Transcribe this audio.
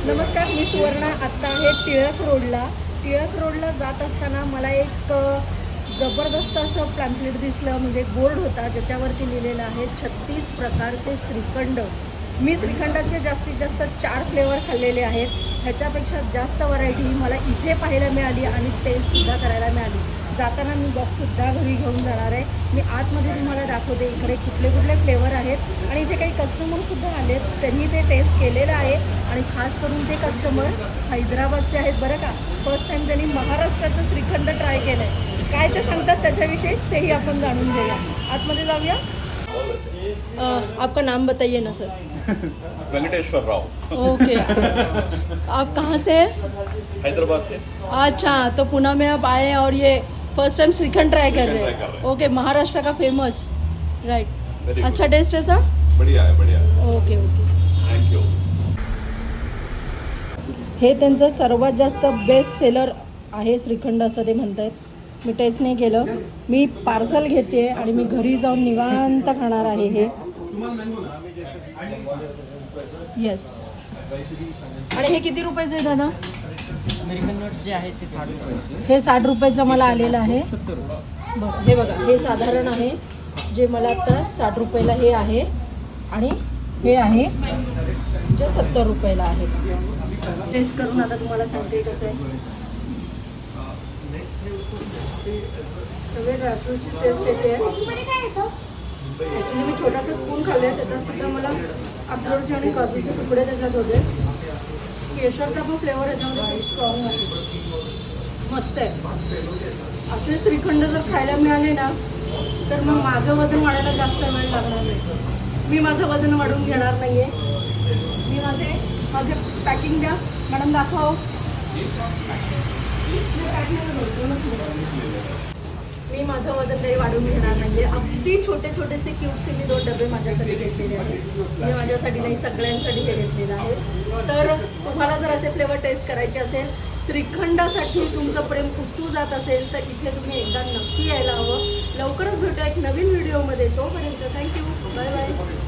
नमस्कार, मी सुवर्णा. आत्ता आहे टिळक रोडला जात असताना मला एक जबरदस्त असं पॅम्पलेट दिसलं. म्हणजे बोर्ड होता ज्याच्यावरती लिहिलेलं आहे 36 प्रकारचे श्रीखंड. मी श्रीखंडाचे जास्तीत जास्त 4 फ्लेवर खाल्लेले आहेत. ह्याच्यापेक्षा जास्त व्हरायटी मला इथे पाहायला मिळाली आणि टेस्टसुद्धा करायला मिळाली. जाताना मी बॉक्ससुद्धा घरी घेऊन जाणार आहे. मी आतमध्ये तुम्हाला दाखवते इकडे कुठले कुठले फ्लेवर आहेत. आणि इथे काही कस्टमरसुद्धा आलेत, त्यांनी ते टेस्ट केलेलं आहे. आणि खास करून ते कस्टमर हैदराबादचे आहेत बरं का. फर्स्ट टाईम त्यांनी महाराष्ट्राचं श्रीखंड ट्राय केलं आहे. काय ते सांगतात त्याच्याविषयी तेही आपण जाणून घेऊया. आतमध्ये जाऊया. आपका नाम बताइए ना सर. वेंकटेश्वर राव. ओके. आप कहाँ से हैं? हैदराबाद से. अच्छा, तो पुणे में आप आए और ये फर्स्ट टाइम श्रीखंड ट्राई कर रहे हैं. ओके, महाराष्ट्र का फेमस, राइट. अच्छा टेस्ट है सर? बढ़िया है, बढ़िया है. Okay okay, thank you. हे त्यांचं सर्वात जास्त बेस्ट सेलर आहे श्रीखंड असं ते म्हणत आहेत. मी टेस्ट नाही केलं. मी पार्सल घेते आणि मी घरी जाऊन निवांत खाणार आहे हे. येस. आणि हे किती रुपयाचं आहे दादा? अमेरिकन नट्स जे आहेत ते 60 रुपयाचे. हे 60 रुपयाचं मला आलेलं आहे. 70 रुपये. बरं, हे बघा, हे साधारण आहे जे मला आता 60 रुपयाला हे आहे. आणि हे आहे जे 70 रुपयाला आहे. टेस्ट करून आता तुम्हाला सांगते कसं आहे. सगळे ड्रायफ्रूटची टेस्ट येते. ॲक्च्युली मी छोटासा स्पून खाल्ले, त्याच्यातसुद्धा मला अक्रोडचे आणि काजूचे तुकडे त्याच्यात होते. केशरचा पण फ्लेवर याच्यामध्ये खूप स्ट्रॉंग आहे. मस्त आहे. असे श्रीखंड जर खायला मिळाले ना तर मग माझं वजन वाढायला जास्त वेळ लागणार नाही. मी माझं वजन वाढवून घेणार नाही आहे. मी माझे पॅकिंग द्या मॅडम, दाखवा. मी माझं वजन काही वाढवून घेणार नाही आहे. अगदी छोटे छोटेसे क्यूटचे मी 2 डबे माझ्यासाठी घेतलेले आहेत. मी माझ्यासाठी नाही, सगळ्यांसाठी हे घेतलेलं आहे. तर तुम्हाला जर असे फ्लेवर टेस्ट करायचे असेल, श्रीखंडासाठी तुमचं प्रेम उतू जात असेल तर इथे तुम्ही एकदा नक्की यायला हवं. लवकरच भेटूया एक नवीन व्हिडिओमध्ये. तोपर्यंत थँक्यू, बाय बाय.